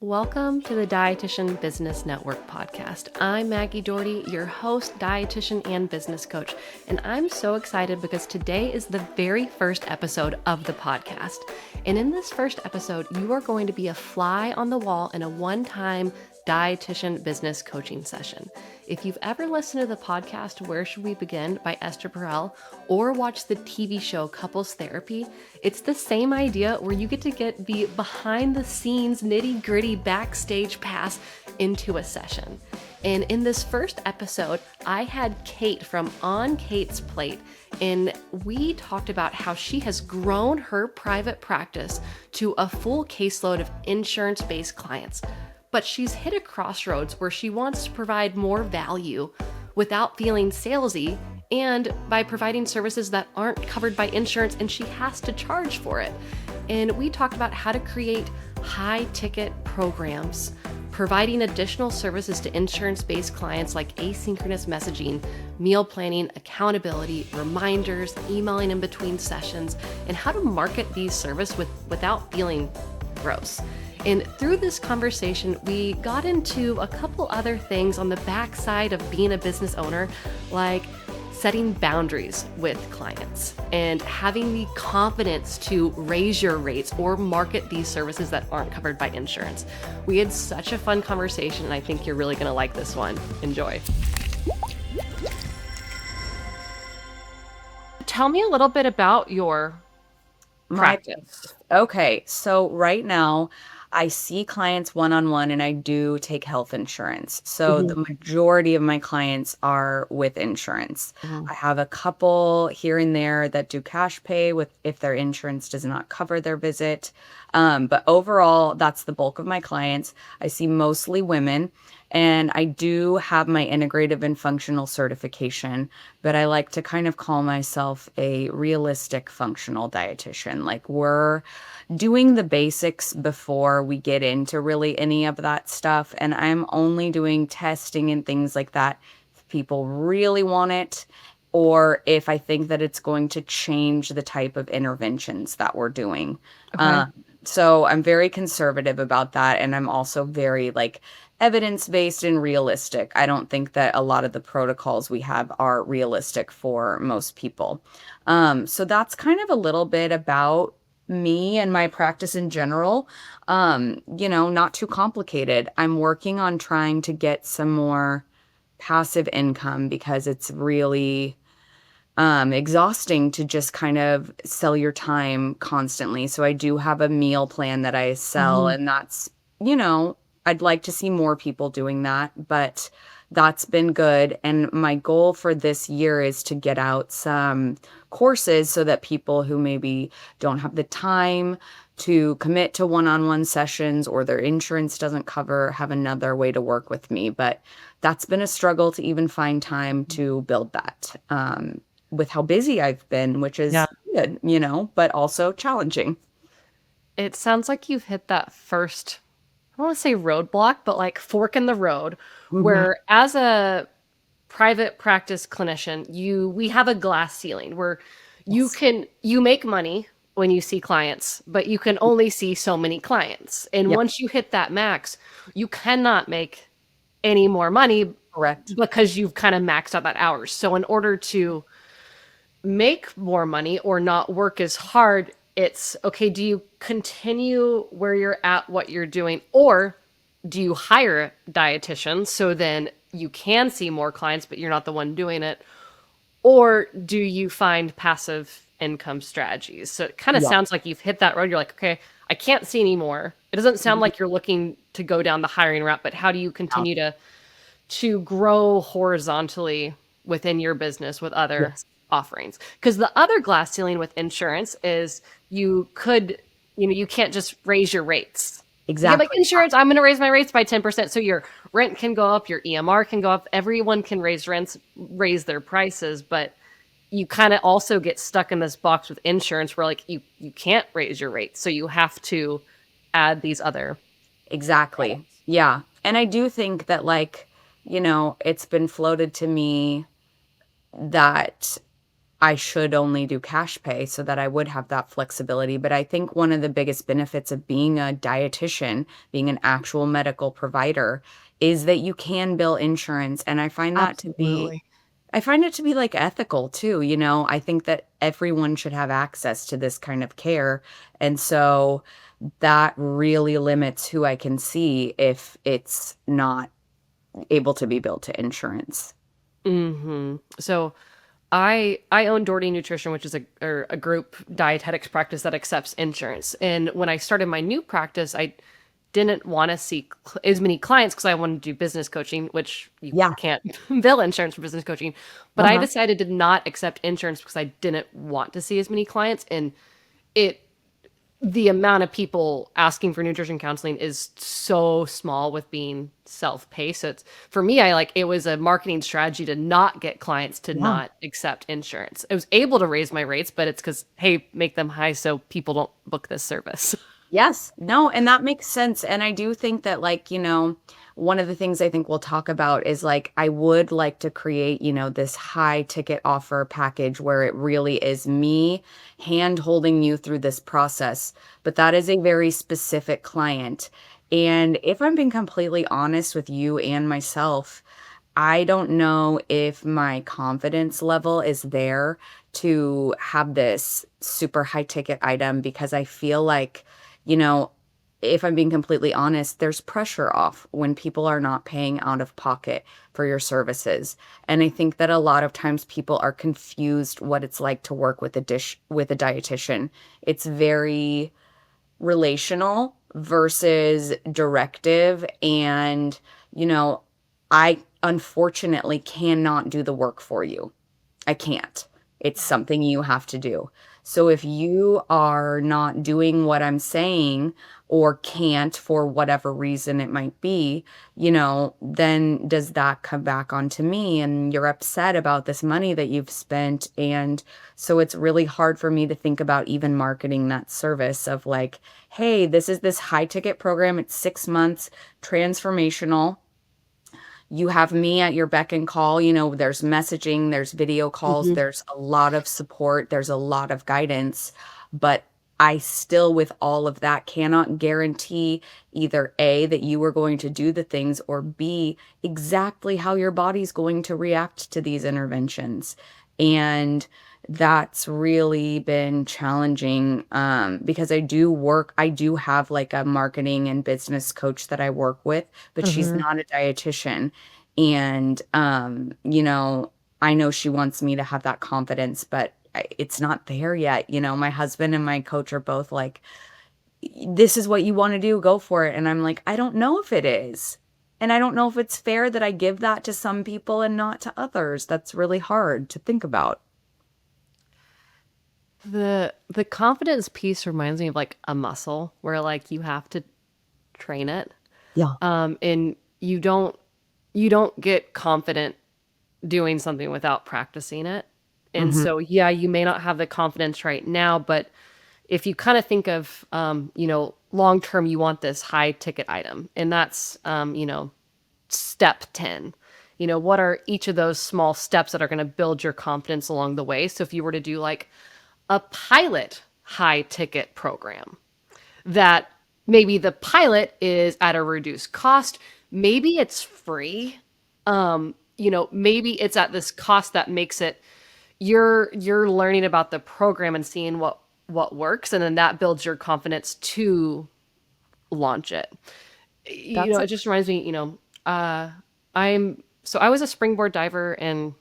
Welcome to the Dietitian Business Network podcast. I'm Maggie Doherty, your host, dietitian, and business coach. And I'm so excited because today is the very first episode of the podcast. And in this first episode, you are going to be a fly on the wall in a one-time dietitian business coaching session. If you've ever listened to the podcast, Where Should We Begin by Esther Perel, or watched the TV show Couples Therapy, it's the same idea where you get to get the behind the scenes nitty gritty backstage pass into a session. And in this first episode, I had Kate from On Kate's Plate, and we talked about how she has grown her private practice to a full caseload of insurance-based clients. But she's hit a crossroads where she wants to provide more value without feeling salesy and by providing services that aren't covered by insurance, and she has to charge for it. And we talked about how to create high ticket programs, providing additional services to insurance-based clients like asynchronous messaging, meal planning, accountability, reminders, emailing in between sessions, and how to market these services without feeling gross. And through this conversation, we got into a couple other things on the backside of being a business owner, like setting boundaries with clients and having the confidence to raise your rates or market these services that aren't covered by insurance. We had such a fun conversation, and I think you're really going to like this one. Enjoy. Tell me a little bit about your practice. Okay, so right now I see clients one-on-one and I do take health insurance. So the majority of my clients are with insurance. I have a couple here and there that do cash pay with if their insurance does not cover their visit. But overall, that's the bulk of my clients. I see mostly women. And I do have my integrative and functional certification, but I like to kind of call myself a realistic functional dietitian. Like, we're doing the basics before we get into really any of that stuff. And I'm only doing testing and things like that if people really want it, or if I think that it's going to change the type of interventions that we're doing. Okay. So I'm very conservative about that. And I'm also very evidence-based and realistic. I don't think that a lot of the protocols we have are realistic for most people. So that's kind of a little bit about me and my practice in general. Not too complicated. I'm working on trying to get some more passive income because it's really exhausting to just kind of sell your time constantly. So I do have a meal plan that I sell, and that's, I'd like to see more people doing that, but that's been good. And my goal for this year is to get out some courses so that people who maybe don't have the time to commit to one-on-one sessions or their insurance doesn't cover have another way to work with me. But that's been a struggle to even find time to build that with how busy I've been, which is good, but also challenging. It sounds like you've hit that first, I don't want to say roadblock, but fork in the road, where as a private practice clinician, we have a glass ceiling where you make money when you see clients, but you can only see so many clients. And once you hit that max, you cannot make any more money. Correct. Because you've kind of maxed out that hours. So in order to make more money or not work as hard, it's okay, do you continue where you're at, what you're doing, or do you hire dietitians so then you can see more clients, but you're not the one doing it? Or do you find passive income strategies? So it kind of sounds like you've hit that road. You're like, okay, I can't see anymore. It doesn't sound like you're looking to go down the hiring route, but how do you continue to grow horizontally within your business with other offerings? Because the other glass ceiling with insurance is you can't just raise your rates. Exactly. Like insurance, I'm going to raise my rates by 10%. So your rent can go up, your EMR can go up. Everyone can raise their prices, but you kind of also get stuck in this box with insurance where you can't raise your rates. So you have to add these other. Exactly. Yeah. And I do think that it's been floated to me that I should only do cash pay so that I would have that flexibility. But I think one of the biggest benefits of being a dietitian, being an actual medical provider, is that you can bill insurance. And Absolutely. I find it to be like ethical too. I think that everyone should have access to this kind of care. And so that really limits who I can see if it's not able to be billed to insurance. So I own Doherty Nutrition, which is a group dietetics practice that accepts insurance. And when I started my new practice, I didn't want to see as many clients because I wanted to do business coaching, which you Yeah. can't bill insurance for business coaching. But I Uh-huh. decided to not accept insurance because I didn't want to see as many clients. And it the amount of people asking for nutrition counseling is so small with being self-pay. So it's for me, it was a marketing strategy to not get clients to Yeah. not accept insurance. I was able to raise my rates, but it's because, hey, make them high so people don't book this service. Yes. No, and that makes sense. And I do think that, one of the things I think we'll talk about is I would like to create, this high ticket offer package where it really is me hand holding you through this process. But that is a very specific client. And if I'm being completely honest with you and myself, I don't know if my confidence level is there to have this super high ticket item because I feel like, you know, if I'm being completely honest, there's pressure off when people are not paying out of pocket for your services. And I think that a lot of times people are confused what it's like to work with a dietitian. It's very relational versus directive. And, you know, I unfortunately cannot do the work for you. I can't. It's something you have to do. So if you are not doing what I'm saying or can't for whatever reason it might be, then does that come back onto me and you're upset about this money that you've spent? And so it's really hard for me to think about even marketing that service of hey, this is this high ticket program. It's 6 months, transformational. You have me at your beck and call. There's messaging, there's video calls, Mhm. there's a lot of support, there's a lot of guidance. But I still, with all of that, cannot guarantee either A, that you are going to do the things, or B, exactly how your body's going to react to these interventions. And that's really been challenging because I do have a marketing and business coach that I work with, but she's Mhm. not a dietitian. And, I know she wants me to have that confidence, but it's not there yet. My husband and my coach are both like, this is what you want to do, go for it. And I'm like, I don't know if it is. And I don't know if it's fair that I give that to some people and not to others. That's really hard to think about. The confidence piece reminds me of a muscle where you have to train it. Yeah. And you don't get confident doing something without practicing it. And Hmm. so, yeah, you may not have the confidence right now, but if you kind of think of, long term, you want this high ticket item, and that's, step 10. What are each of those small steps that are going to build your confidence along the way? So if you were to do a pilot high ticket program, that maybe the pilot is at a reduced cost, maybe it's free, maybe it's at this cost that makes it you're learning about the program and seeing what works, and then that builds your confidence to launch it. That's It just reminds me, I was a springboard diver in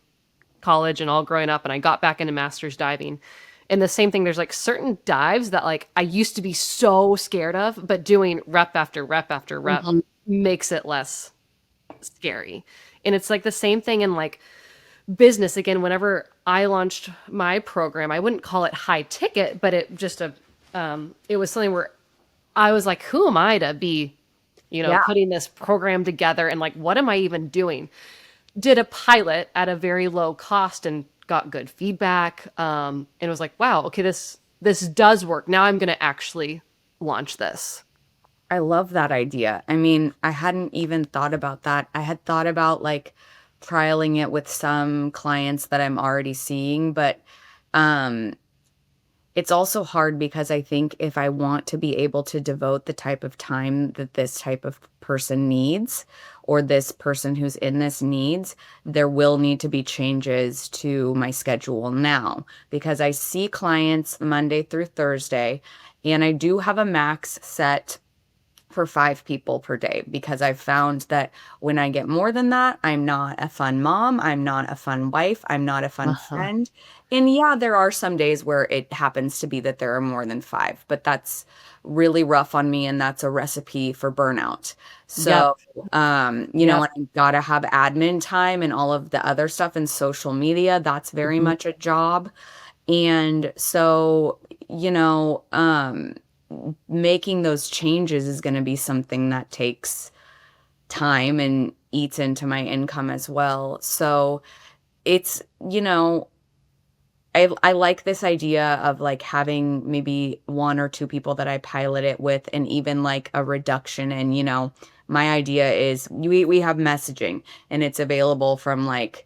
college and all growing up, and I got back into master's diving. And the same thing, there's certain dives that I used to be so scared of, but doing rep after rep after rep Mhm. makes it less scary. And it's the same thing in business. Again, whenever I launched my program, I wouldn't call it high ticket, but it was something where I was like, who am I to be, Yeah. putting this program together, and what am I even doing? Did a pilot at a very low cost and got good feedback. And was like, wow, okay, this does work. Now I'm going to actually launch this. I love that idea. I mean, I hadn't even thought about that. I had thought about trialing it with some clients that I'm already seeing, but Um, it's also hard because I think if I want to be able to devote the type of time that this type of person needs, or this person who's in this needs, there will need to be changes to my schedule now because I see clients Monday through Thursday, and I do have a max set for 5 people per day because I've found that when I get more than that, I'm not a fun mom, I'm not a fun wife, I'm not a fun Uh-huh. friend. And yeah, there are some days where it happens to be that there are more than 5, but that's really rough on me and that's a recipe for burnout. Yep. So, and Yep. I've got to have admin time and all of the other stuff and social media. That's very Mhm. much a job. And so, you know, making those changes is going to be something that takes time and eats into my income as well. So it's, I like this idea of like having maybe 1 or 2 people that I pilot it with and even like a reduction in, my idea is we have messaging and it's available from like,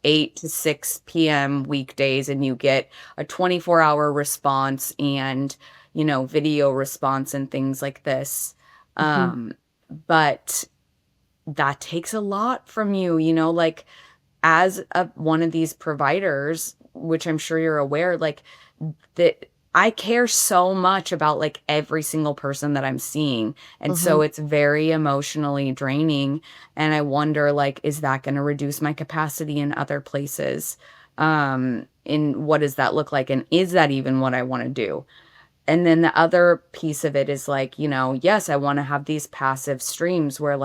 8 to 6 p.m. weekdays and you get a 24-hour response and, video response and things like this. Mhm. Um, but that takes a lot from you, like as one of these providers, which I'm sure you're aware, like that I care so much about like every single person that I'm seeing. And so Mhm. it's very emotionally draining. And I wonder, like, is that going to reduce my capacity in other places? And what does that look like? And is that even what I want to do? And then the other piece of it is like, yes, I want to have these passive streams where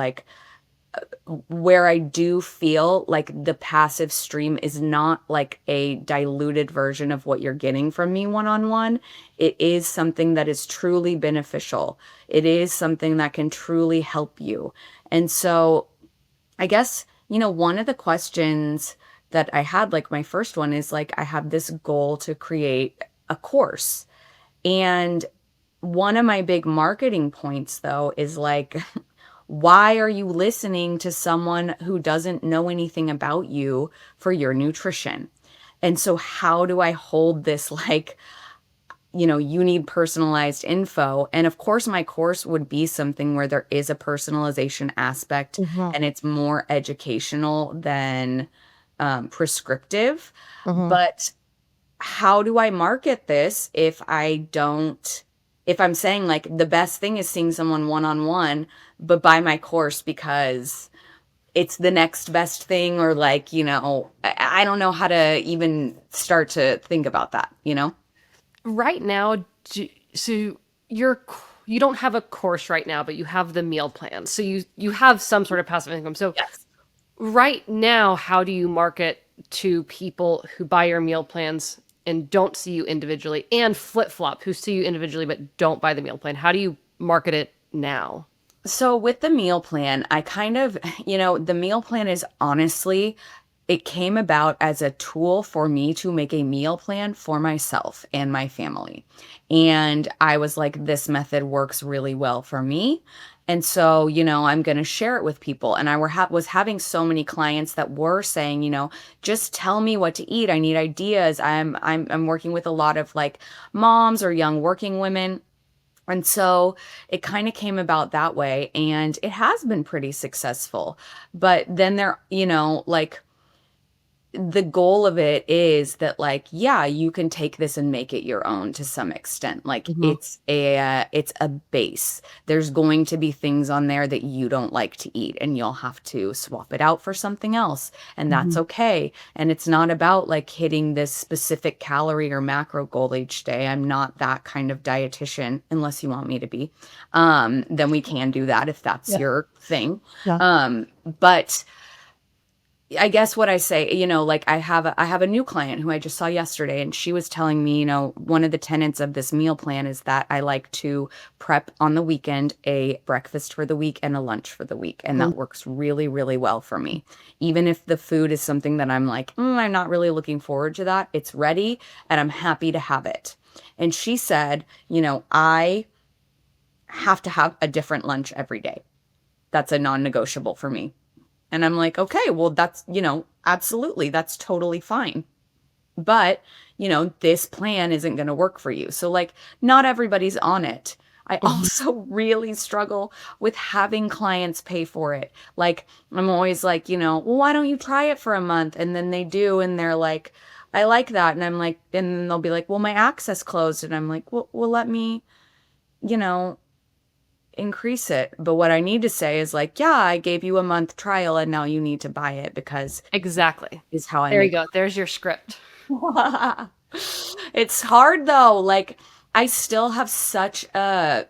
I do feel like the passive stream is not like a diluted version of what you're getting from me one on one. It is something that is truly beneficial. It is something that can truly help you. And so I guess, one of the questions that I had, like my first one is like, I have this goal to create a course. And one of my big marketing points, though, is like, why are you listening to someone who doesn't know anything about you for your nutrition? And so, how do I hold this like, you need personalized info? And of course, my course would be something where there is a personalization aspect Mhm. and it's more educational than prescriptive. Mhm. But how do I market this if I'm saying like the best thing is seeing someone one on one, but buy my course because it's the next best thing, or like, I don't know how to even start to think about that? Right now, so you don't have a course right now, but you have the meal plan. So you have some sort of passive income. So Yes. right now, how do you market to people who buy your meal plans and don't see you individually, and flip flop who see you individually but don't buy the meal plan? How do you market it now? So with the meal plan, I kind of, the meal plan is honestly, it came about as a tool for me to make a meal plan for myself and my family. And I was like, this method works really well for me. And so, I'm going to share it with people. And I was having so many clients that were saying, just tell me what to eat. I need ideas. I'm working with a lot of like moms or young working women, and so it kind of came about that way, and it has been pretty successful. But then like the goal of it is that like, yeah, you can take this and make it your own to some extent. Like Hmm. it's a base. There's going to be things on there that you don't like to eat and you'll have to swap it out for something else, and that's Hmm. okay. And it's not about like hitting this specific calorie or macro goal each day. I'm not that kind of dietitian unless you want me to be. Then we can do that if that's Yeah. your thing. Yeah. But I guess what I say, like I have a new client who I just saw yesterday, and she was telling me, one of the tenets of this meal plan is that I like to prep on the weekend a breakfast for the week and a lunch for the week, and Mhm. that works really, really well for me. Even if the food is something that I'm like, I'm not really looking forward to that, it's ready and I'm happy to have it. And she said, I have to have a different lunch every day. That's a non-negotiable for me. And I'm like, okay, well, that's, absolutely, that's totally fine. but this plan isn't going to work for you. So like not everybody's on it. I Mhm. also really struggle with having clients pay for it. Like I'm always like, well, why don't you try it for a month? And then they do and they're like, I like that. And I'm like, and then they'll be like, well, my access closed. And I'm like, well, let me, you know, increase it. But what I need to say is like, yeah, I gave you a month trial and now you need to buy it because Exactly. is how I There you make. go. There's your script. It's hard though. Like I still have such a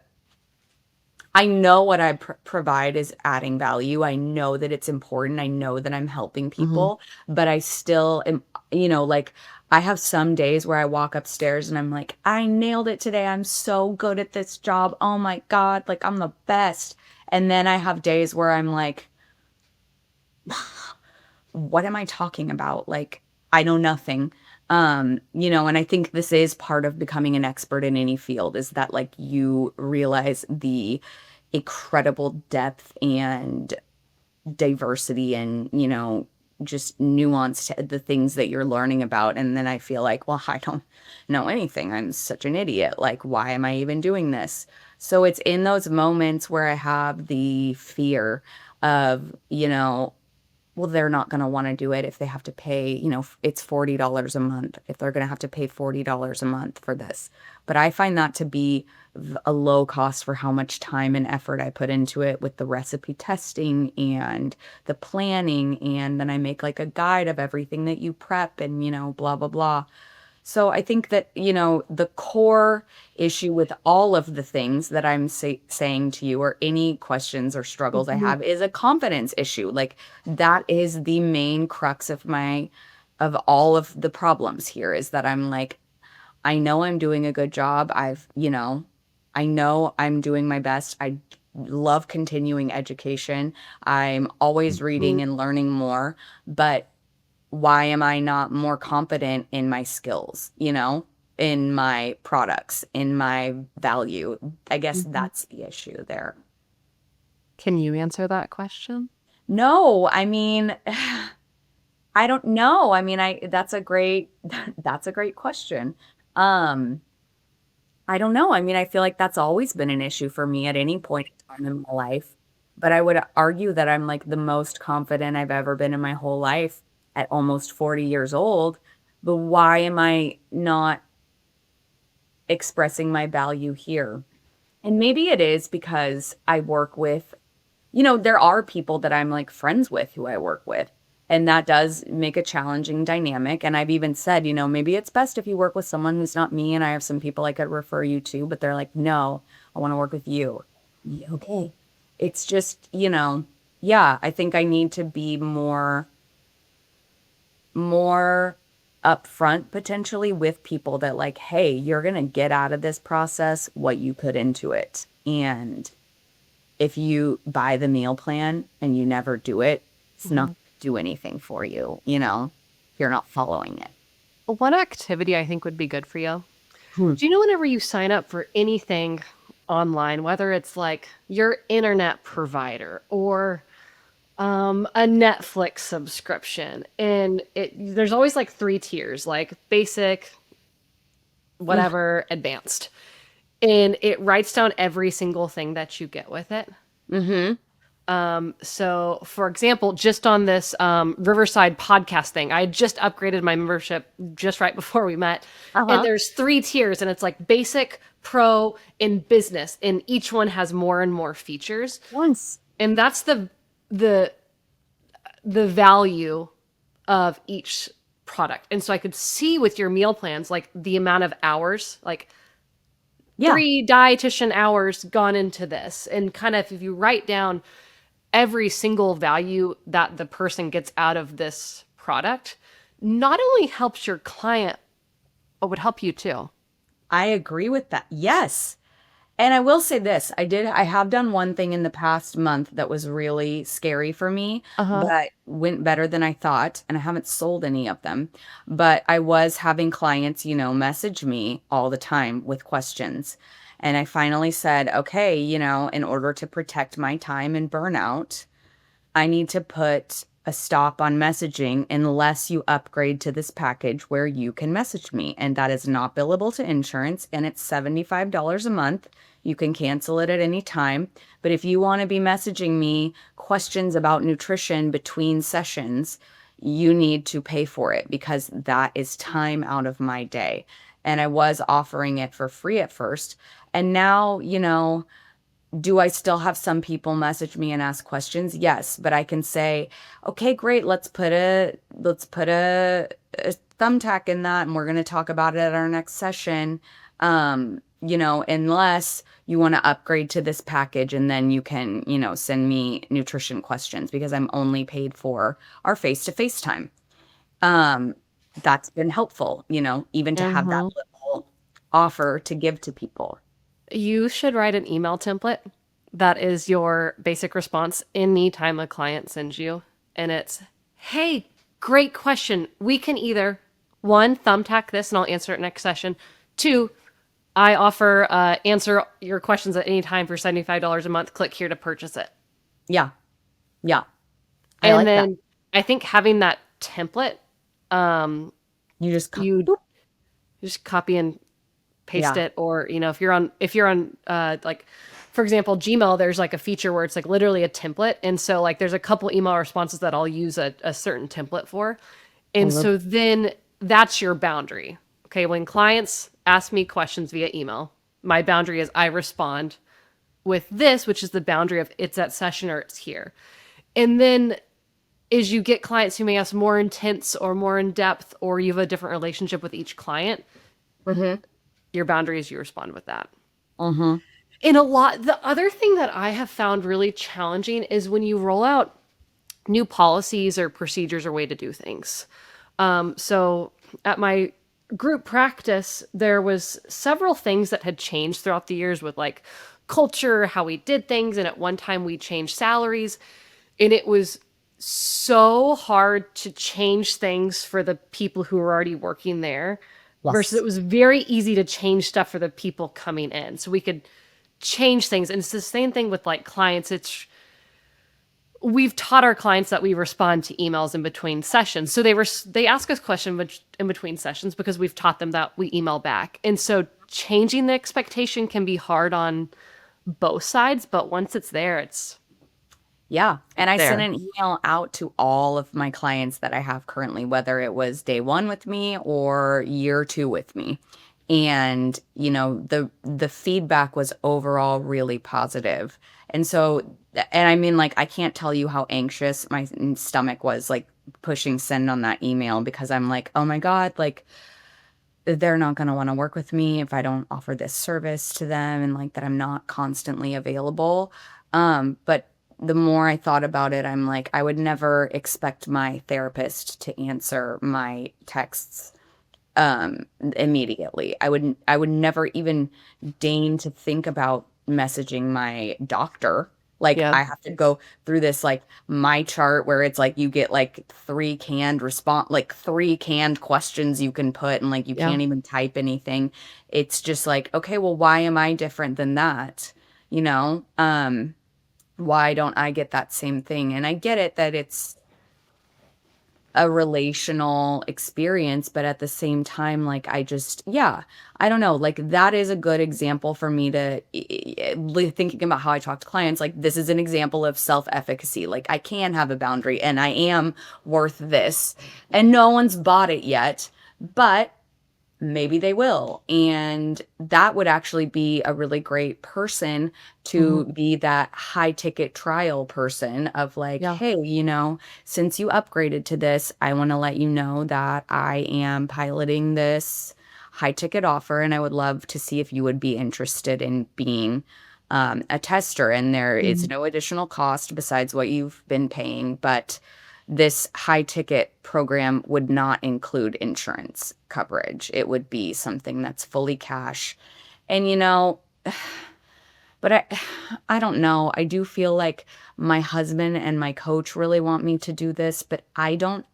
I know what I provide is adding value. I know that it's important. I know that I'm helping Hmm. people, but I still am, like I have some days where I walk upstairs and I'm like, I nailed it today. I'm so good at this job. Oh my God, like I'm the best. And then I have days where I'm like, what am I talking about? Like, I know nothing. And I think this is part of becoming an expert in any field is that like you realize the incredible depth and diversity and, just nuance to the things that you're learning about. And then I feel like, well, I don't know anything. I'm such an idiot. Like, why am I even doing this? So it's in those moments where I have the fear of, well, they're not going to want to do it if they have to pay, it's $40 a month, if they're going to have to pay $40 a month for this. But I find that to be a low cost for how much time and effort I put into it with the recipe testing and the planning. And then I make like a guide of everything that you prep and, blah, blah, blah. So I think that, the core issue with all of the things that I'm saying to you or any questions or struggles I Hmm. have is a confidence issue. Like that is the main crux of all of the problems here is that I'm like, I know I'm doing a good job. I know I'm doing my best. I love continuing education. I'm always reading and learning more, but why am I not more confident in my skills, in my products, in my value? I guess Hmm. that's the issue there. Can you answer that question? No, I mean, I don't know. I mean, I that's a great that's a great question. Um, I don't know. I mean, I feel like that's always been an issue for me at any point in time in my life. But I would argue that I'm like the most confident I've ever been in my whole life at almost 40 years old. But why am I not expressing my value here? And maybe it is because I work with, there are people that I'm like friends with who I work with. And that does make a challenging dynamic. And I've even said, maybe it's best if you work with someone who's not me. And I have some people I could refer you to, but they're like, no, I want to work with you. Yeah, okay. It's just, yeah, I think I need to be more upfront potentially with people that like, hey, you're going to get out of this process what you put into it. And if you buy the meal plan and you never do it, it's not Hmm. gonna do anything for you, if you're not following it. One activity I think would be good for you. Hmm. Do you know whenever you sign up for anything online, whether it's like your internet provider or a Netflix subscription, and there's always like three tiers, like basic, whatever, advanced, and it writes down every single thing that you get with it. Mm-hmm. So, for example, just on this Riverside podcast thing, I had just upgraded my membership just right before we met. And Uh-huh. there's three tiers, and it's like basic, pro, and business. And each one has more and more features. Once. And that's the the value of each product. And so I could see with your meal plans, like the amount of hours, like Yeah. 3 dietitian hours gone into this. And kind of if you write down every single value that the person gets out of this product, not only helps your client, but would help you too. I agree with that. Yes. And I will say this, I have done one thing in the past month that was really scary for me, Uh huh. but went better than I thought, and I haven't sold any of them. But I was having clients, message me all the time with questions. And I finally said, okay, in order to protect my time and burnout, I need to put a stop on messaging unless you upgrade to this package where you can message me. And that is not billable to insurance, and it's $75 a month. You can cancel it at any time. But if you want to be messaging me questions about nutrition between sessions, you need to pay for it because that is time out of my day. And I was offering it for free at first. And now, do I still have some people message me and ask questions? Yes, but I can say, okay, great, let's put a thumbtack in that, and we're going to talk about it at our next session. Unless you want to upgrade to this package, and then you can, send me nutrition questions because I'm only paid for our face-to-face time. Um, that's been helpful, even to have that Mm-hmm. little offer to give to people. You should write an email template that is your basic response anytime a client sends you. And it's, hey, great question. We can either, one, thumbtack this and I'll answer it next session. Two, I offer answer your questions at any time for $75 a month. Click here to purchase it. Yeah, yeah, I And like that. then I think having that template, um, You just you boop. just copy and paste Yeah. it, or if you're on like, for example, Gmail, there's like a feature where it's like literally a template, and so like there's a couple email responses that I'll use a certain template for, I and love so then that's your boundary. Okay, when clients ask me questions via email, my boundary is I respond with this, which is the boundary of it's at session or it's here. And then as you get clients who may ask more intense or more in depth, or you have a different relationship with each client, Mhm. your boundary is you respond with that. Mhm. In a lot, the other thing that I have found really challenging is when you roll out new policies or procedures or way to do things. So at my group practice, there was several things that had changed throughout the years with like culture, how we did things, and at one time we changed salaries, and it was so hard to change things for the people who were already working there versus it Yes. was very easy to change stuff for the people coming in. So we could change things. And it's the same thing with like clients. It's we've taught our clients that we respond to emails in between sessions. So they ask us questions in between sessions because we've taught them that we email back. And so changing the expectation can be hard on both sides, but once it's there, it's Yeah. And I sent there. an email out to all of my clients that I have currently, whether it was day one with me or year two with me. And, the feedback was overall really positive. And so, and I mean, like, I can't tell you how anxious my stomach was, like, pushing send on that email because I'm like, oh my God, like, they're not going to want to work with me if I don't offer this service to them and like that I'm not constantly available. But the more I thought about it, I'm like, I would never expect my therapist to answer my texts immediately. I would never even deign to think about messaging my doctor. Like Yeah. I have to go through this like my chart where it's like you get like three canned questions you can put, and like you Yeah. can't even type anything. It's just like, okay, well, why am I different than that? You know? Why don't I get that same thing? And I get it that it's a relational experience, but at the same time, like yeah, I don't know, like that is a good example for me to thinking about how I talk to clients. Like this is an example of self-efficacy. Like I can have a boundary and I am worth this, and no one's bought it yet, but maybe they will. And that would actually be a really great person Hmm. to be that high ticket trial person of like, Yeah. hey, since you upgraded to this, I want to let you know that I am piloting this high ticket offer and I would love to see if you would be interested in being a tester. And there is Mhm. no additional cost besides what you've been paying, but this high ticket program would not include insurance coverage. It would be something that's fully cash. And but I don't know. I do feel like my husband and my coach really want me to do this, but I don't,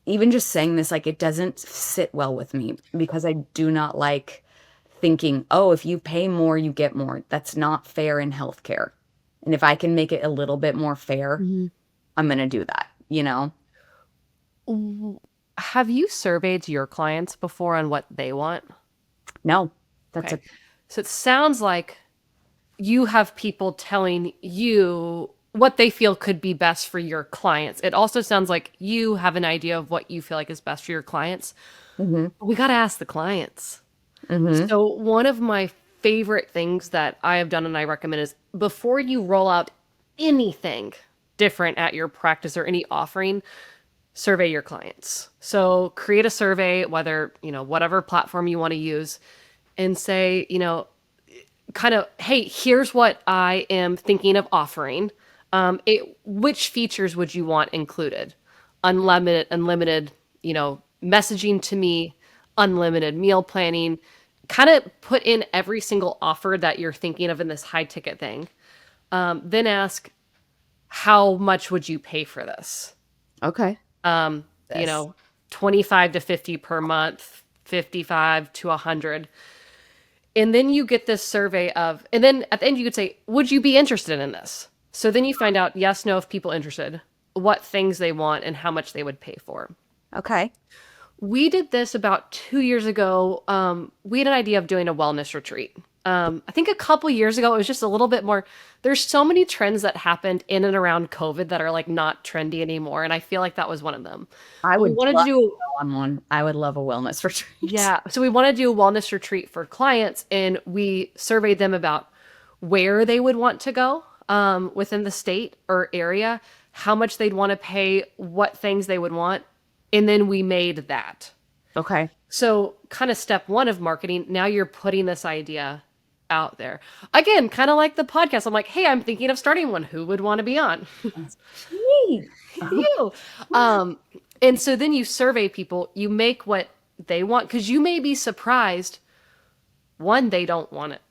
even just saying this, like it doesn't sit well with me because I do not like thinking, oh, if you pay more, you get more. That's not fair in healthcare. And if I can make it a little bit more fair, Mhm. I'm going to do that, you know? W- Have you surveyed your clients before on what they want? No, that's Okay. a, So it sounds like you have people telling you what they feel could be best for your clients. It also sounds like you have an idea of what you feel like is best for your clients. mm-hmm, But we got to ask the clients. mm-hmm, So, one of my favorite things that I have done and I recommend is before you roll out anything different at your practice or any offering, survey your clients. So, create a survey, whether, whatever platform you want to use, and say, kind of, hey, here's what I am thinking of offering. Which features would you want included? Unlimited, messaging to me, unlimited meal planning. Kind of put in every single offer that you're thinking of in this high ticket thing. Then ask, how much would you pay for this? okay. Um, you This. know, 25 to 50 per month, 55 to 100. And then you get this survey of, and then at the end you could say, would you be interested in this? So then you find out yes, no, if people interested, what things they want and how much they would pay for. Okay. We did this about 2 years ago. We had an idea of doing a wellness retreat. I think a couple years ago, it was just a little bit more. There's so many trends that happened in and around COVID that are like not trendy anymore. And I feel like that was one of them. I But we would wanted to love to do go on one. I would love a wellness retreat. Yeah. So we want to do a wellness retreat for clients, and we surveyed them about where they would want to go within the state or area, how much they'd want to pay, what things they would want. And then we made that. Okay. So, kind of step one of marketing, now you're putting this idea out there. Again, kind of like the podcast. I'm like, hey, I'm thinking of starting one. Who would want to be on? Me. You. Um, and so then you survey people, you make what they want because you may be surprised. One, they don't want it.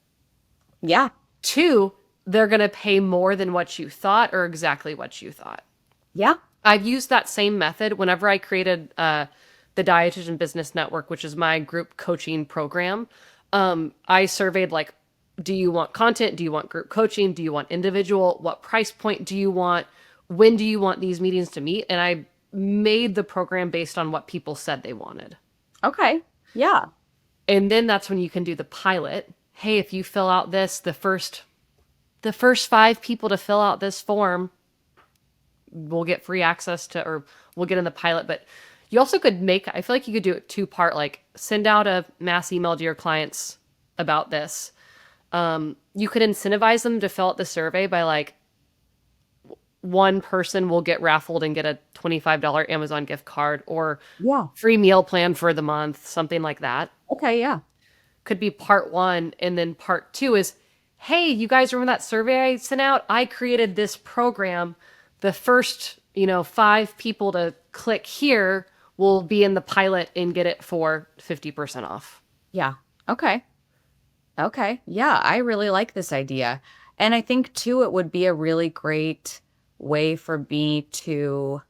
Yeah. Two, they're going to pay more than what you thought or exactly what you thought. Yeah. I've used that same method whenever I created the Dietitian Business Network, which is my group coaching program. I surveyed like, do you want content? Do you want group coaching? Do you want individual? What price point do you want? When do you want these meetings to meet? And I made the program based on what people said they wanted. Okay. Yeah. And then that's when you can do the pilot. Hey, if you fill out this, the first 5 people to fill out this form will get free access to, or we'll get in the pilot. But you also could I feel like you could do it 2-part, like send out a mass email to your clients about this. You could incentivize them to fill out the survey by like one person will get raffled and get a $25 Amazon gift card or Yeah. free meal plan for the month, something like that. Okay. Yeah. Could be part one. And then part two is, hey, you guys remember that survey I sent out? I created this program. The first, 5 people to click here will be in the pilot and get it for 50% off. Yeah. Okay. Okay. Yeah. I really like this idea. And I think too, it would be a really great way for me to,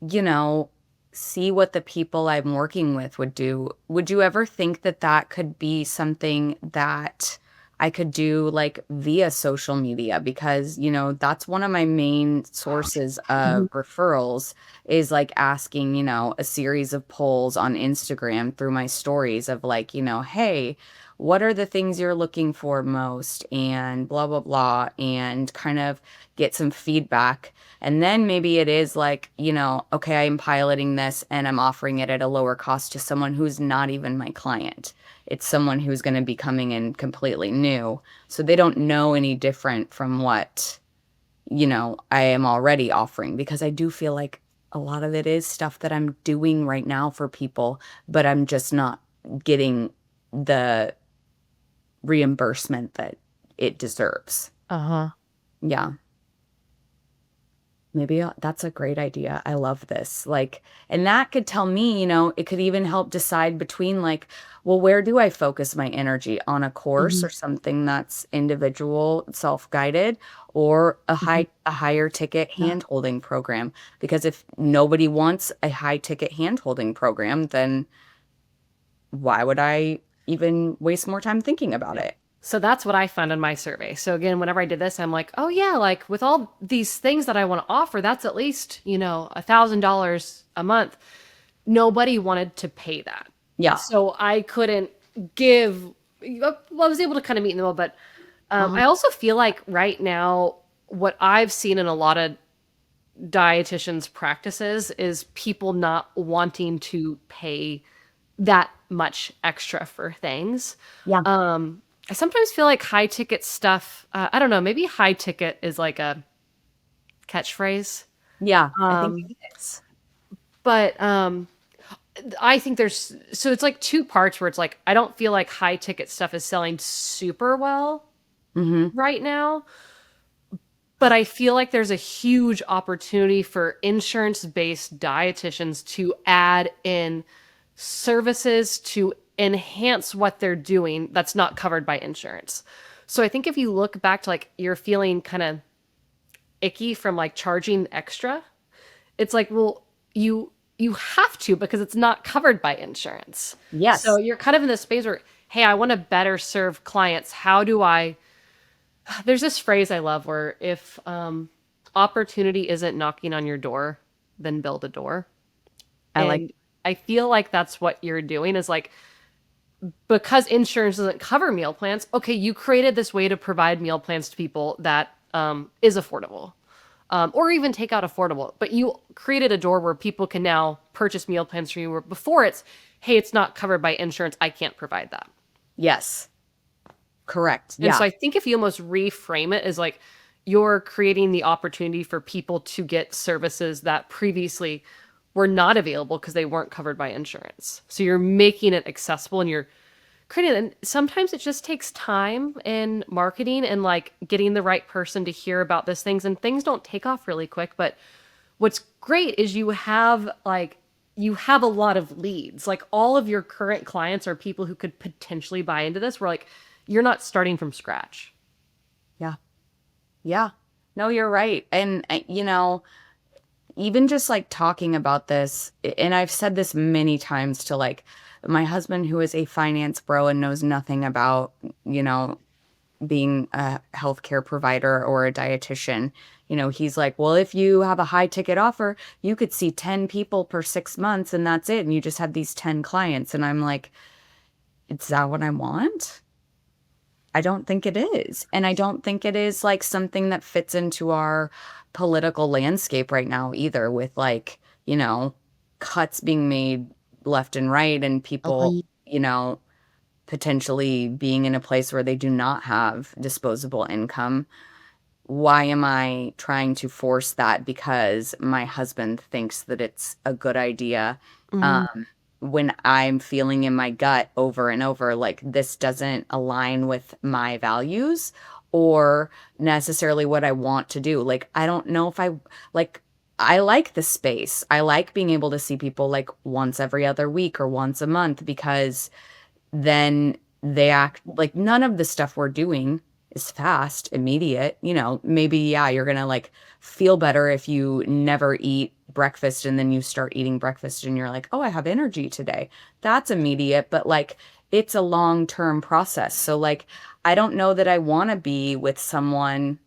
you know, see what the people I'm working with would do. Would you ever think that that could be something that I could do like via social media? Because, that's one of my main sources Mhm. of referrals is like asking, a series of polls on Instagram through my stories of like, hey, what are the things you're looking for most and blah, blah, blah, and kind of get some feedback. And then maybe it is like, okay, I'm piloting this and I'm offering it at a lower cost to someone who's not even my client. It's someone who's going to be coming in completely new. So they don't know any different from what, I am already offering, because I do feel like a lot of it is stuff that I'm doing right now for people, but I'm just not getting the reimbursement that it deserves. Uh-huh. Yeah. Maybe that's a great idea. I love this. Like, and that could tell me, it could even help decide between like, well, where do I focus my energy on a course Mhm. or something that's individual, self-guided, or Mhm. a higher ticket Yeah. hand-holding program? Because if nobody wants a high ticket hand-holding program, then why would I even waste more time thinking about it? So that's what I found in my survey. So again, whenever I did this, I'm like, oh yeah, like with all these things that I want to offer, that's at least, $1,000 a month. Nobody wanted to pay that. Yeah. So I couldn't give, well, I was able to kind of meet in the middle, but Uh-huh. I also feel like right now, what I've seen in a lot of dietitians' practices is people not wanting to pay that much extra for things. Yeah. I sometimes feel like high ticket stuff, I don't know, maybe high ticket is like a catchphrase. Yeah. I think Um, it is. but I think so it's like two parts where it's like, I don't feel like high ticket stuff is selling super well Mm-hmm. right now. But I feel like there's a huge opportunity for insurance based dietitians to add in services to enhance what they're doing that's not covered by insurance. So I think if you look back to like you're feeling kind of icky from like charging extra, it's like, well, you have to because it's not covered by insurance. So Yes. you're kind of in this space where, hey, I want to better serve clients. How do I There's this phrase I love where if opportunity isn't knocking on your door, then build a door. I like, And I feel like that's what you're doing is like, because insurance doesn't cover meal plans, okay, you created this way to provide meal plans to people that is affordable. Or even take out affordable, but you created a door where people can now purchase meal plans for you. Where before it's, hey, it's not covered by insurance, I can't provide that. yes. Correct. And Yeah. so I think if you almost reframe it as like you're creating the opportunity for people to get services that previously were not available because they weren't covered by insurance. So you're making it accessible and you're creating it. And sometimes it just takes time and marketing and like getting the right person to hear about these things. And things don't take off really quick. But what's great is you have a lot of leads. Like all of your current clients are people who could potentially buy into this. Where like you're not starting from scratch. Yeah. Yeah. No, you're right. And, even just like talking about this, and I've said this many times to like my husband, who is a finance bro and knows nothing about, you know, being a healthcare provider or a dietitian. He's like, well, if you have a high ticket offer, you could see 10 people per 6 months and that's it. And you just have these 10 clients. And I'm like, is that what I want? I don't think it is. And I don't think it is like something that fits into our political landscape right now either, with like, cuts being made left and right and people, potentially being in a place where they do not have disposable income. Why am I trying to force that because my husband thinks that it's a good idea? Mhm. Um, when I'm feeling in my gut over and over, like this doesn't align with my values or necessarily what I want to do. Like, I don't know if like, I like the space. I like being able to see people like once every other week or once a month because then they act like none of the stuff we're doing is fast, immediate. Maybe, yeah, you're gonna like feel better if you never eat breakfast and then you start eating breakfast and you're like, oh, I have energy today. That's immediate, but like it's a long-term process. So like I don't know that I want to be with someone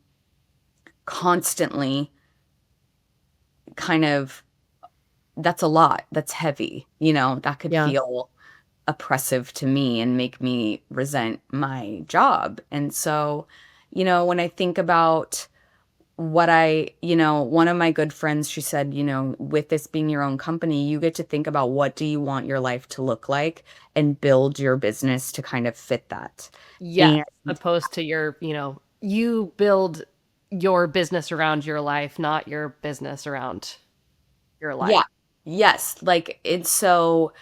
constantly kind of that's a lot. That's heavy. That could Yeah. feel oppressive to me and make me resent my job. And so, when I think about one of my good friends, she said, with this being your own company, you get to think about what do you want your life to look like and build your business to kind of fit that. Yes. And Opposed to you build your business around your life, not your business around your life. yeah, yes, like it's so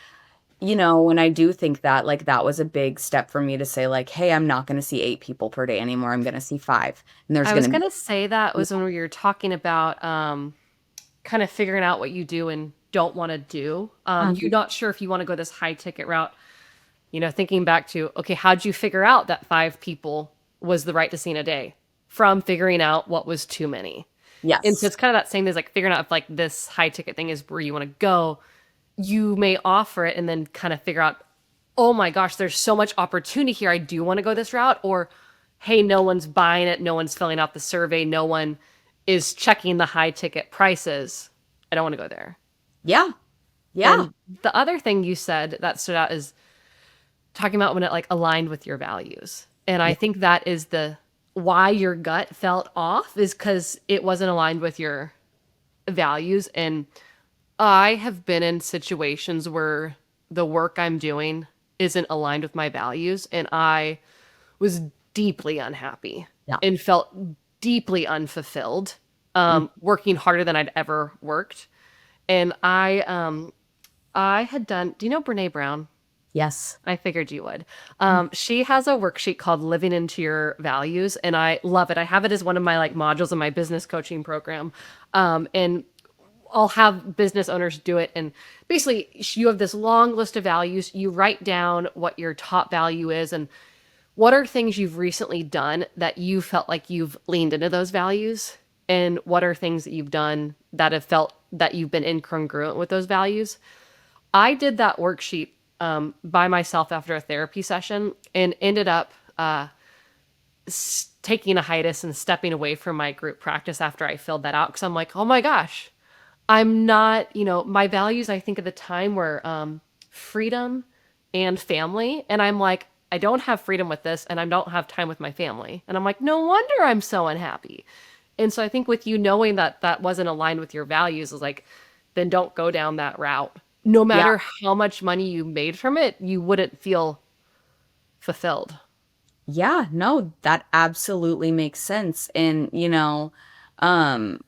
when I do think that, like, that was a big step for me to say, like, hey, I'm not going to see 8 people per day anymore. I'm going to see five. And there's I was going gonna say that to was when we were talking about kind of figuring out what you do and don't want to do. You're be. not sure if you want to go this high ticket route. Thinking back to, okay, how'd you figure out that 5 people was the right to see in a day from figuring out what was too many? And so Yes. it's kind of that same thing as like figuring out if like this high ticket thing is where you want to go. You may offer it and then kind of figure out oh my gosh, there's so much opportunity here. I do want to go this route. Or, hey, no one's buying it. No one's filling out the survey. No one is checking the high ticket prices. I don't want to go there. Yeah. Yeah. And the other thing you said that stood out is talking about when it like aligned with your values. And I Yeah. think that is the why your gut felt off is because it wasn't aligned with your values. And I have been in situations where the work I'm doing isn't aligned with my values, and I was deeply unhappy Yeah. and felt deeply unfulfilled, Mm. working harder than I'd ever worked. And I had done. Do you know Brene Brown? Yes. I figured you would. She has a worksheet called Living into Your Values, and I love it. I have it as one of my like modules in my business coaching program. And I'll have business owners do it. And basically, you have this long list of values. You write down what your top value is and what are things you've recently done that you felt like you've leaned into those values. And what are things that you've done that have felt that you've been incongruent with those values. I did that worksheet by myself after a therapy session and ended up taking a hiatus and stepping away from my group practice after I filled that out because I'm like, oh my gosh, I'm not, my values I think at the time were freedom and family. And I'm like, I don't have freedom with this and I don't have time with my family. And I'm like, no wonder I'm so unhappy. And so I think with you knowing that that wasn't aligned with your values is like, then don't go down that route. No Yeah. matter how much money you made from it, you wouldn't feel fulfilled. Yeah. No, that absolutely makes sense. And, um,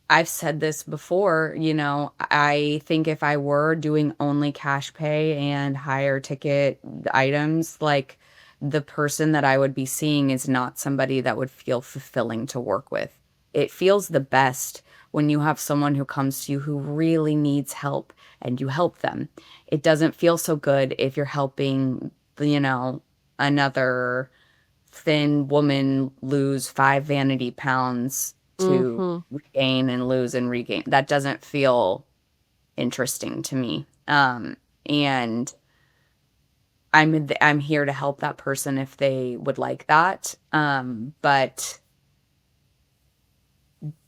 I've said this before, I think if I were doing only cash pay and higher ticket items, like the person that I would be seeing is not somebody that would feel fulfilling to work with. It feels the best when you have someone who comes to you who really needs help and you help them. It doesn't feel so good if you're helping, another thin woman lose 5 vanity pounds to Mm-hmm. regain and lose and regain. That doesn't feel interesting to me. And I'm here to help that person if they would like that. But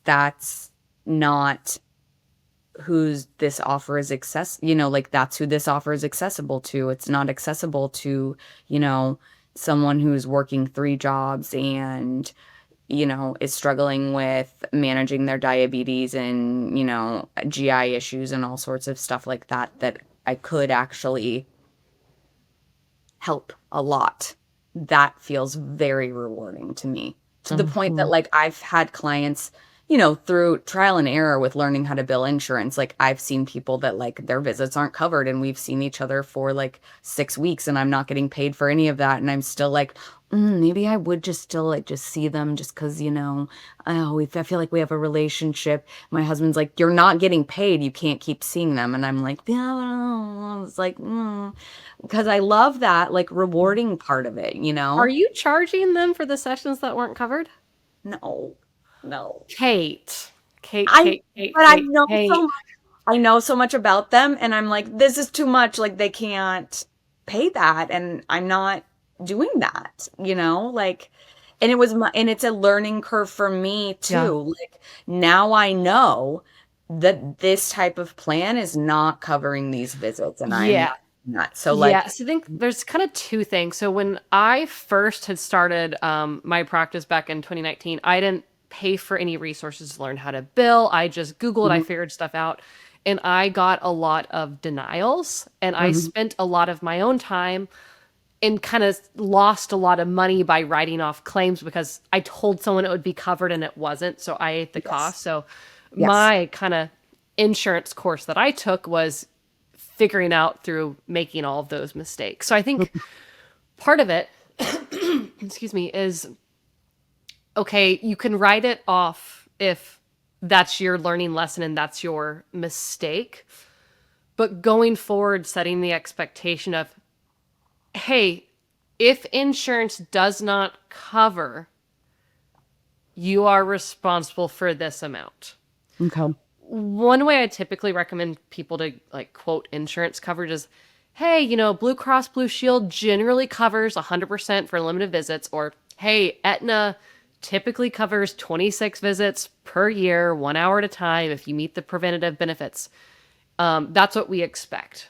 that's not who's this offer is like that's who this offer is accessible to. It's not accessible to, someone who's working 3 jobs and is struggling with managing their diabetes and, GI issues and all sorts of stuff like that, that I could actually help a lot. That feels very rewarding to me, to the point that Mm-hmm. like I've had clients, through trial and error with learning how to bill insurance. Like I've seen people that like their visits aren't covered and we've seen each other for like 6 weeks and I'm not getting paid for any of that. And I'm still like, maybe I would just still like just see them just because, I feel like we have a relationship. My husband's like, you're not getting paid. You can't keep seeing them. And I'm like, yeah, it's like, because I love that like rewarding part of it. Are you charging them for the sessions that weren't covered? No, no. Kate, Kate, I Kate, Kate, but Kate, Kate. I know so much about them and I'm like, this is too much. Like they can't pay that and I'm not doing that. Like and it's a learning curve for me Yeah. too. Like now I know that this type of plan is not covering these visits and I'm Yeah. not. So like Yeah. So I think there's kind of two things. So when I first had started my practice back in 2019, I didn't pay for any resources to learn how to bill. I just Googled, I mhm, figured stuff out, and I got a lot of denials. And I mhm, spent a lot of my own time and kind of lost a lot of money by writing off claims because I told someone it would be covered and it wasn't. So I ate the yes. cost. So Yes. my kind of insurance course that I took was figuring out through making all of those mistakes. So I think part of it, excuse me, is okay, you can write it off if that's your learning lesson and that's your mistake. But going forward, setting the expectation of, hey, if insurance does not cover, you are responsible for this amount. Okay. One way I typically recommend people to like quote insurance coverage is, hey, Blue Cross Blue Shield generally covers 100% for limited visits, or hey, Aetna typically covers 26 visits per year, 1 hour at a time if you meet the preventative benefits. That's what we expect.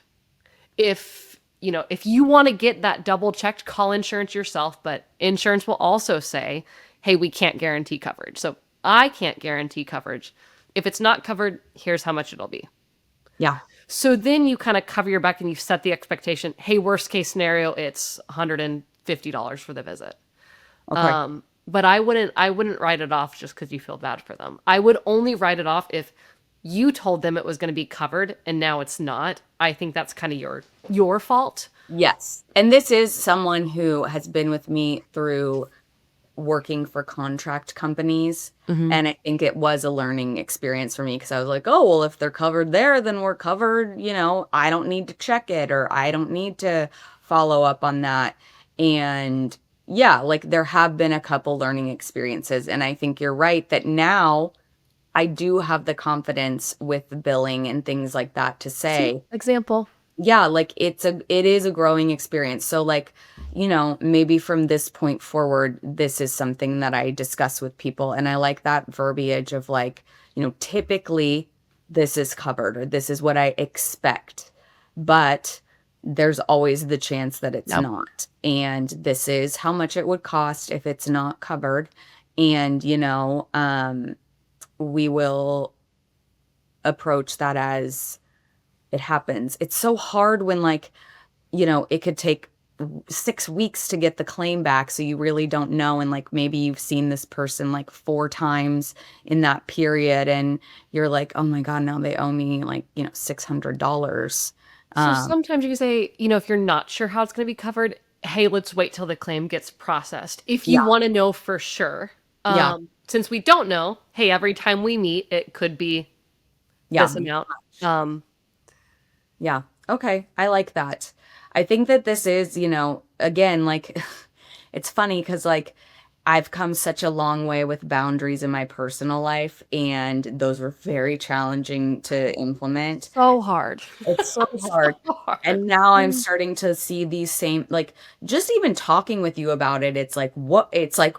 If you want to get that double checked, call insurance yourself, but insurance will also say, hey, we can't guarantee coverage. So I can't guarantee coverage. If it's not covered, here's how much it'll be. Yeah. So then you kind of cover your back and you set the expectation, hey, worst case scenario, it's $150 for the visit. Okay. But I wouldn't write it off just because you feel bad for them. I would only write it off if you told them it was going to be covered and now it's not. I think that's kind of your fault. Yes. And this is someone who has been with me through working for contract companies. And I think it was a learning experience for me because I was like, oh, well, if they're covered there, then we're covered. I don't need to check it or I don't need to follow up on that. And yeah, like there have been a couple learning experiences. And I think you're right that now I do have the confidence with billing and things like that to See, say, example. yeah, like it is a growing experience. So like, maybe from this point forward, this is something that I discuss with people. And I like that verbiage of like, typically this is covered or this is what I expect. But there's always the chance that it's Yep. not. And this is how much it would cost if it's not covered. And, we will approach that as it happens. It's so hard when like, it could take 6 weeks to get the claim back, so you really don't know, and like maybe you've seen this person like 4 times in that period and you're like, "Oh my god, now they owe me like, $600." So Um, sometimes you can say, if you're not sure how it's going to be covered, hey, let's wait till the claim gets processed. If you yeah, want to know for sure. yeah, Since we don't know, hey, every time we meet, it could be yeah, this amount. Um, yeah. Okay, I like that. I think that this is, again, like it's funny because like I've come such a long way with boundaries in my personal life, and those were very challenging to implement. so hard. It's so hard. So hard. And now I'm starting to see these same, like, just even talking with you about it, it's like, what, it's like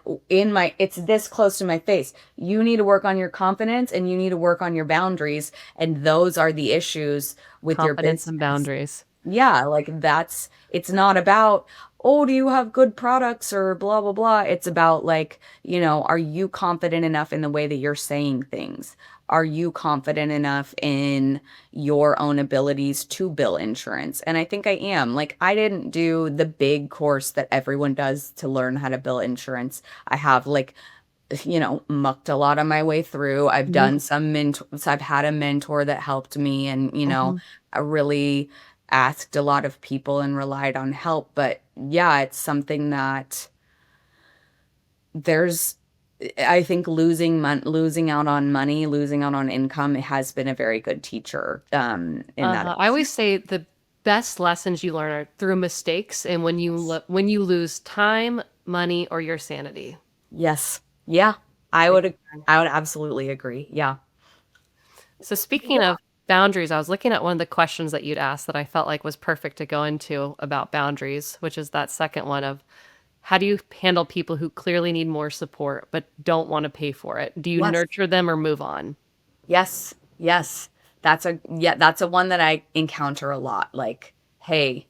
it's this close to my face. You need to work on your confidence and you need to work on your boundaries. And those are the issues with your Confidence and business. boundaries. Yeah, like it's not about, oh, do you have good products or blah, blah, blah. It's about like, are you confident enough in the way that you're saying things? Are you confident enough in your own abilities to bill insurance? And I think I am. Like, I didn't do the big course that everyone does to learn how to bill insurance. I have like, mucked a lot of my way through. I've Mhm, done some mentors. I've had a mentor that helped me and, mhm. I really asked a lot of people and relied on help. But yeah, it's something that there's I think losing out on money, losing out on income, it has been a very good teacher in that. I always say the best lessons you learn are through mistakes and when you lose time, money, or your sanity. Yes. Yeah. I Like, would I would absolutely agree. Yeah. so speaking of boundaries, I was looking at one of the questions that you'd asked that I felt like was perfect to go into about boundaries, which is that second one of how do you handle people who clearly need more support but don't want to pay for it? Do you Yes. nurture them or move on? Yes. Yes. That's a one that I encounter a lot. Like, hey,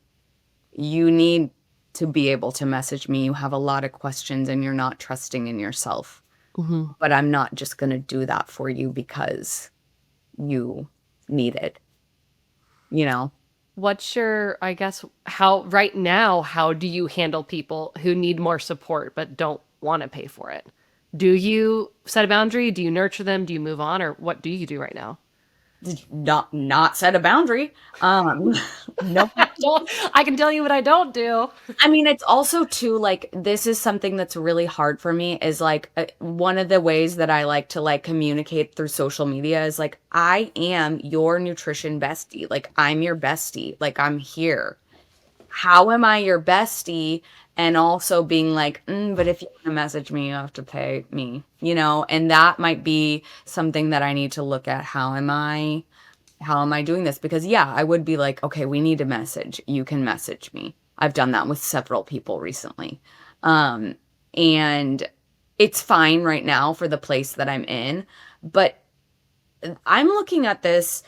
you need to be able to message me. You have a lot of questions and you're not trusting in yourself. Hmm. But I'm not just going to do that for you because you need it, you know? What's your, I guess, how right now, how do you handle people who need more support but don't want to pay for it? Do you set a boundary? Do you nurture them? Do you move on? Or what do you do right now? Not set a boundary. No. I can tell you what I don't do. I mean, it's also too like this is something that's really hard for me is like one of the ways that I like to like communicate through social media is like I am your nutrition bestie. Like I'm your bestie. Like I'm here. How am I your bestie? And also being like, but if you want to message me, you have to pay me, And that might be something that I need to look at. How am I how am I doing this? Because yeah, I would be like, okay, we need a message. You can message me. I've done that with several people recently. Um, and it's fine right now for the place that I'm in, but I'm looking at this,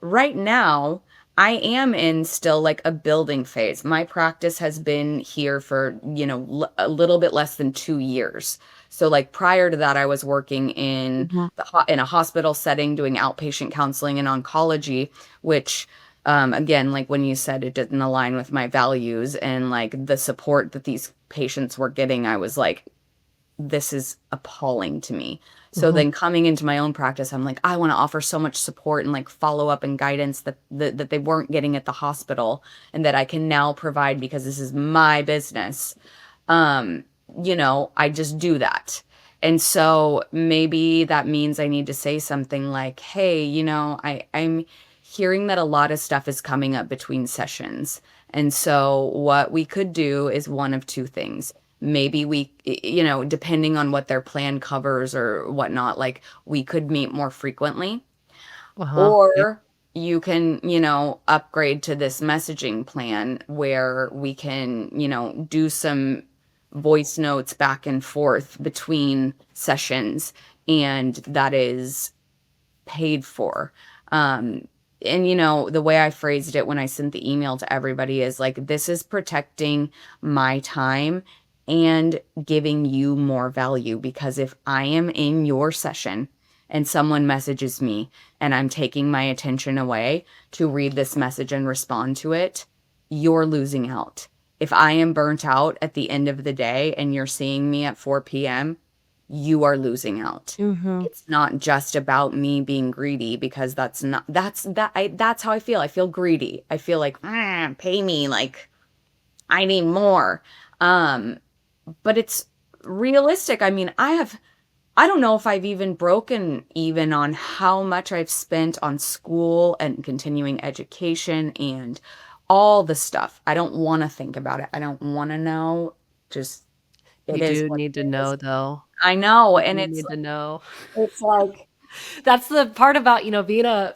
right now, I am in still like a building phase. My practice has been here for, a little bit less than 2 years. So like prior to that, I was working in Mhm. in a hospital setting doing outpatient counseling and oncology, which again, like when you said it didn't align with my values and like the support that these patients were getting, I was like, this is appalling to me. So Mhm. then coming into my own practice, I'm like, I want to offer so much support and like follow up and guidance that they weren't getting at the hospital and that I can now provide because this is my business. Um, I just do that. And so maybe that means I need to say something like, hey, I'm hearing that a lot of stuff is coming up between sessions. And so what we could do is one of two things. Maybe depending on what their plan covers or whatnot, like we could meet more frequently. Uh-huh. Yep. Or you can, upgrade to this messaging plan where we can, do some voice notes back and forth between sessions, and that is paid for. Um, and the way I phrased it when I sent the email to everybody is like, this is protecting my time and giving you more value, because if I am in your session and someone messages me and I'm taking my attention away to read this message and respond to it, you're losing out. If I am burnt out at the end of the day and you're seeing me at 4 p.m., you are losing out. Mhm. It's not just about me being greedy, because that's how I feel. I feel greedy. I feel like, pay me, like I need more. Um, but it's realistic. I mean, I don't know if I've even broken even on how much I've spent on school and continuing education and all the stuff. I don't want to think about it. I don't want to know. Just it You is do what need to it know is. though. I know, You and do it's need to know. like That's the part about, being a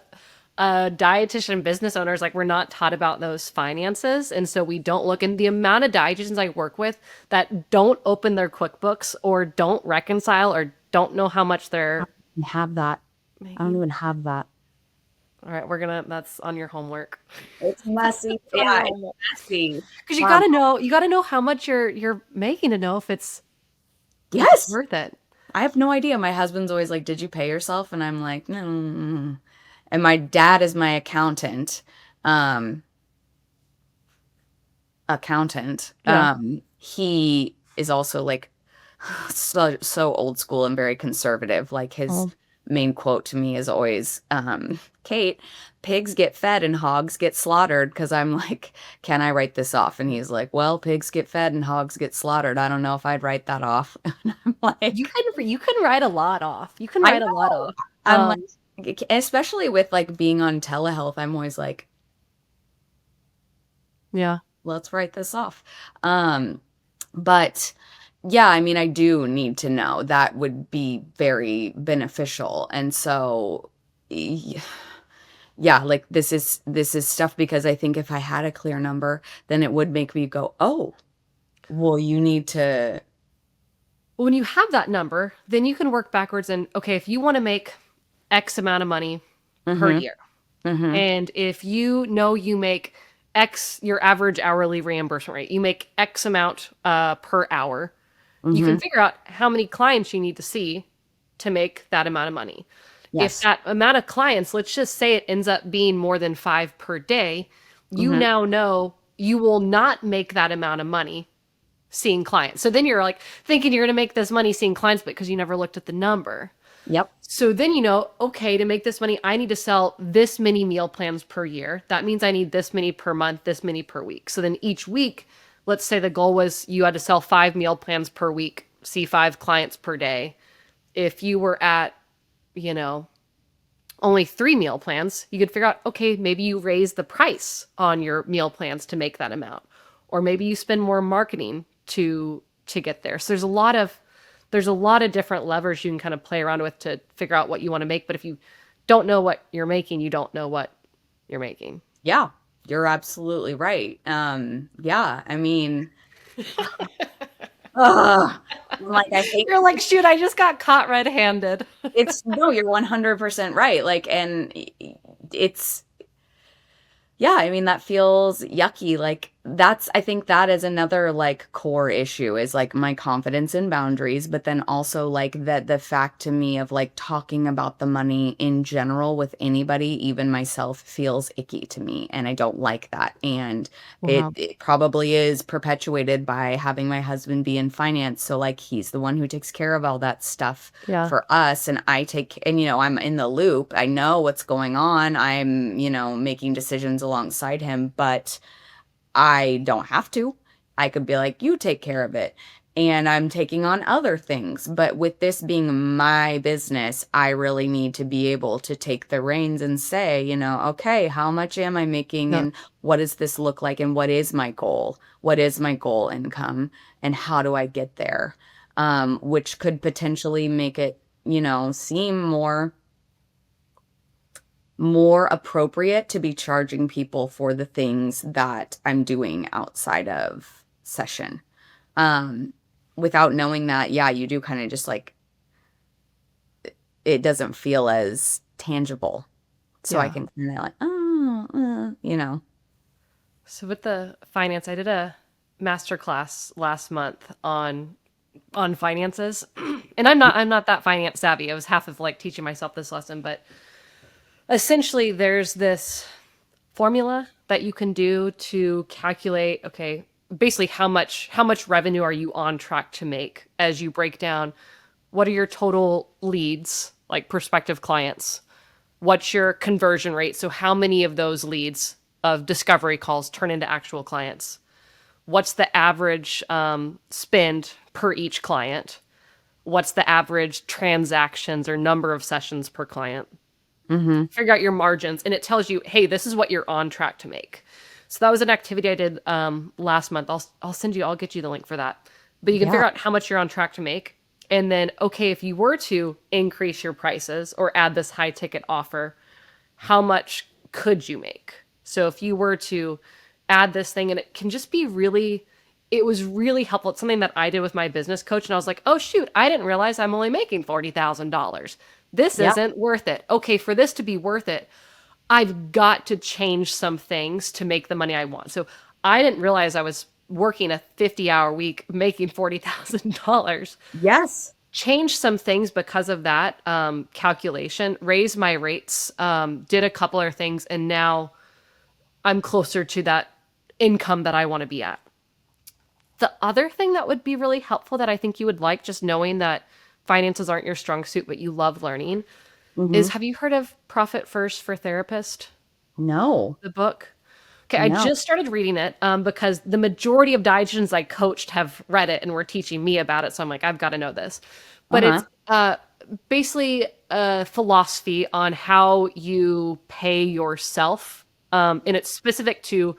dietitian business owner is like we're not taught about those finances. And so we don't look in the amount of dietitians I work with that don't open their QuickBooks or don't reconcile or don't know how much they're have that. I don't making. even have that. All right, that's on your homework. It's messy. It's on your Yeah, it's homework. messy. Because Um, you gotta know how much you're making to know if it's yes. worth it. I have no idea. My husband's always like, "Did you pay yourself?" And I'm like, "No." And my dad is my um, accountant. Yeah. He is also like so old school and very conservative. Like his Oh, main quote to me is always, Kate, pigs get fed and hogs get slaughtered. Because I'm like, can I write this off? And he's like, well, pigs get fed and hogs get slaughtered. I don't know if I'd write that off. And I'm like, you can write a lot off. You can I write a lot know. off. I'm like, Um, especially with like being on telehealth, I'm always like, yeah. let's write this off. Um, but yeah, I mean, I do need to know. That would be very beneficial. And so, y- yeah, like this is stuff, because I think if I had a clear number, then it would make me go, oh, well, you need to. When you have that number, then you can work backwards and okay, if you want to make X amount of money per Mm-hmm. year, Mm-hmm. and if you know you make X, your average hourly reimbursement rate, you make X amount per hour, you Mm-hmm. can figure out how many clients you need to see to make that amount of money. If Yes. that amount of clients, let's just say it ends up being more than five per day, you Mm-hmm. now know you will not make that amount of money seeing clients. So then you're like thinking you're going to make this money seeing clients, but because you never looked at the number. Yep. So then you know, okay, to make this money, I need to sell this many meal plans per year. That means I need this many per month, this many per week. So then each week, let's say the goal was you had to sell 5 meal plans per week, see 5 clients per day. If you were at, you know, only 3 meal plans, you could figure out, okay, maybe you raise the price on your meal plans to make that amount. Or maybe you spend more marketing to get there. So there's a lot of different levers you can kind of play around with to figure out what you want to make. But if you don't know what you're making, you don't know what you're making. Yeah, you're absolutely right. Yeah, I mean, ugh, like I hate You're like, shoot, I just got caught red-handed. it's no, you're 100% right. Like, and it's yeah, I mean, that feels yucky. Like, I think that is another like core issue is like my confidence in boundaries, but then also like that the fact to me of like talking about the money in general with anybody, even myself, feels icky to me. And I don't like that. And Wow. it probably is perpetuated by having my husband be in finance. So like he's the one who takes care of all that stuff Yeah. for us and and I'm in the loop. I know what's going on. I'm, making decisions alongside him, but I don't have to. I could be like, you take care of it. And I'm taking on other things. But with this being my business, I really need to be able to take the reins and say, okay, how much am I making Yeah. and what does this look like and what is my goal? What is my goal income and how do I get there? Which could potentially make it, seem more appropriate to be charging people for the things that I'm doing outside of session. Um, Without knowing that, yeah, you do kind of just like it doesn't feel as tangible. So I Yeah. can kind of like, oh. So with the finance, I did a master class last month on finances. And I'm not that finance savvy. I was half of like teaching myself this lesson, but essentially there's this formula that you can do to calculate, okay, basically how much revenue are you on track to make as you break down what are your total leads, like prospective clients, what's your conversion rate, so how many of those leads of discovery calls turn into actual clients, what's the average spend per each client, what's the average transactions or number of sessions per client, Mm-hmm. figure out your margins, and it tells you, hey, this is what you're on track to make. So that was an activity I did last month. I'll get you the link for that. But you can Yeah. figure out how much you're on track to make, and then okay, if you were to increase your prices or add this high ticket offer, how much could you make? So if you were to add this thing, and it can just be really, it was really helpful. It's something that I did with my business coach, and I was like, oh shoot, I didn't realize I'm only making $40,000. This Yeah. isn't worth it. Okay, for this to be worth it, I've got to change some things to make the money I want. So I didn't realize I was working a 50-hour week making $40,000. Yes. Change some things because of that calculation, raise my rates, did a couple of things, and now I'm closer to that income that I want to be at. The other thing that would be really helpful that I think you would like, just knowing that finances aren't your strong suit, but you love learning, Mm-hmm. is have you heard of Profit First for Therapist, No. the book? Okay, I No. just started reading it because the majority of dietitians I coached have read it and were teaching me about it. So I'm like, I've got to know this. But it's Uh-huh. basically a philosophy on how you pay yourself. And it's specific to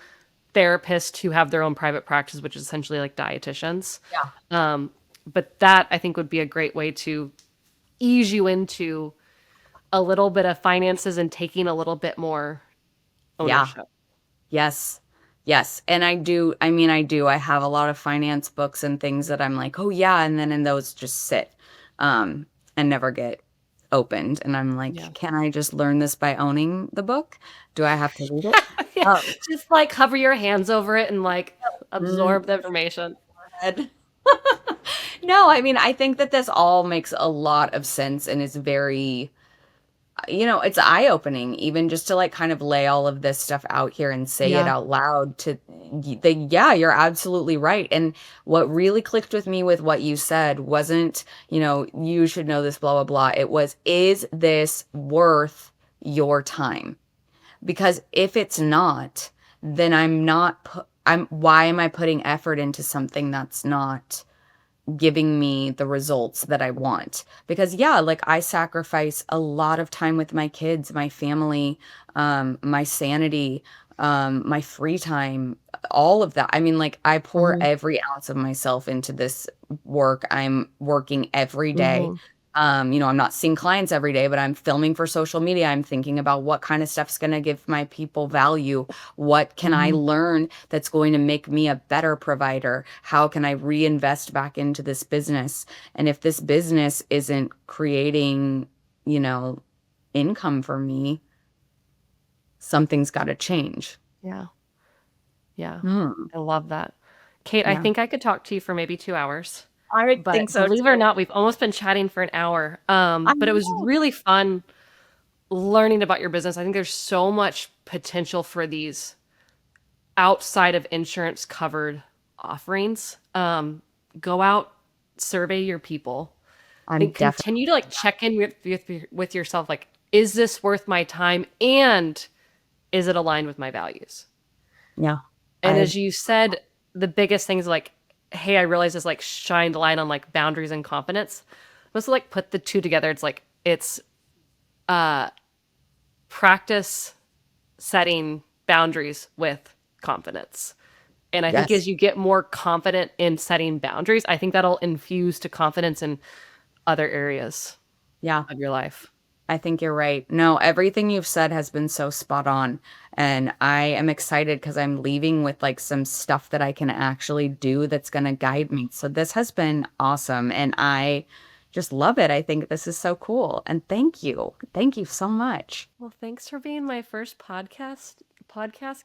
therapists who have their own private practice, which is essentially like dietitians. Yeah. But that I think would be a great way to ease you into a little bit of finances and taking a little bit more Yeah. ownership. Yes. Yes. And I have a lot of finance books and things that I'm like, oh yeah, and then those just sit and never get opened. And I'm Yeah. like, can I just learn this by owning the book? Do I have to read it? Oh, Just like hover your hands over it and like mm, absorb the information. head. No, I mean, I think that this all makes a lot of sense and is very it's eye-opening even just to like kind of lay all of this stuff out here and say it Yeah. out loud yeah, you're absolutely right. And what really clicked with me with what you said wasn't, you should know this, blah, blah, blah. It was, is this worth your time? Because if it's not, then why am I putting effort into something that's not giving me the results that I want? Because yeah, like I sacrifice a lot of time with my kids, my family, my sanity, my free time, all of that. I mean, like I pour Hmm. every ounce of myself into this work. I'm working every day. Hmm. I'm not seeing clients every day, but I'm filming for social media. I'm thinking about what kind of stuff's going to give my people value. What can I Mhm. learn that's going to make me a better provider? How can I reinvest back into this business? And if this business isn't creating, you know, income for me, something's got to change. Yeah. Yeah. Hmm. I love that. Kate, I Yeah. think I could talk to you for maybe 2 hours, I but think so believe it or too. not, we've almost been chatting for an hour. I But it was know. really fun learning about your business. I think there's so much potential for these outside of insurance covered offerings. Go out, survey your people, I'm and definitely, continue to like check in with yourself. Like, is this worth my time? And is it aligned with my values? yeah. And I, as you said, the biggest things like, hey, I realize this like shined light on like boundaries and confidence. Let's like put the two together. It's practice setting boundaries with confidence. And I think yes. as you get more confident in setting boundaries, I think that'll infuse to confidence in other areas Yeah. of your life. I think you're right. No, everything you've said has been so spot on. And I am excited because I'm leaving with like some stuff that I can actually do that's going to guide me. So this has been awesome. And I just love it. I think this is so cool. And thank you. Thank you so much. Well, thanks for being my first podcast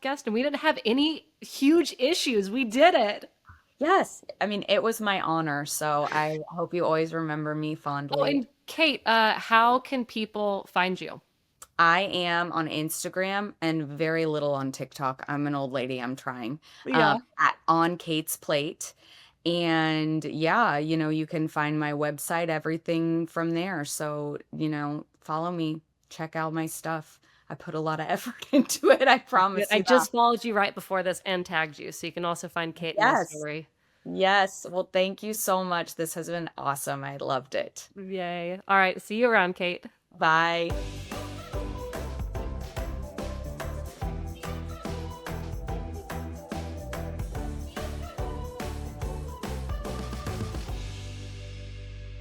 guest, and we didn't have any huge issues. We did it. Yes. I mean, it was my honor. So I hope you always remember me Oh, fondly. and Kate, how can people find you? I am on Instagram and very little on TikTok. I'm an old lady. I'm trying. Yeah. At On Kate's Plate. And yeah, you can find my website, everything from there. So, follow me, check out my stuff. I put a lot of effort into it. I Good. promise I you that. just followed you right before this and tagged you, so you can also find Kate in my Yes. story. Yes. Well, thank you so much. This has been awesome. I loved it. Yay. All right. See you around, Kate. Bye.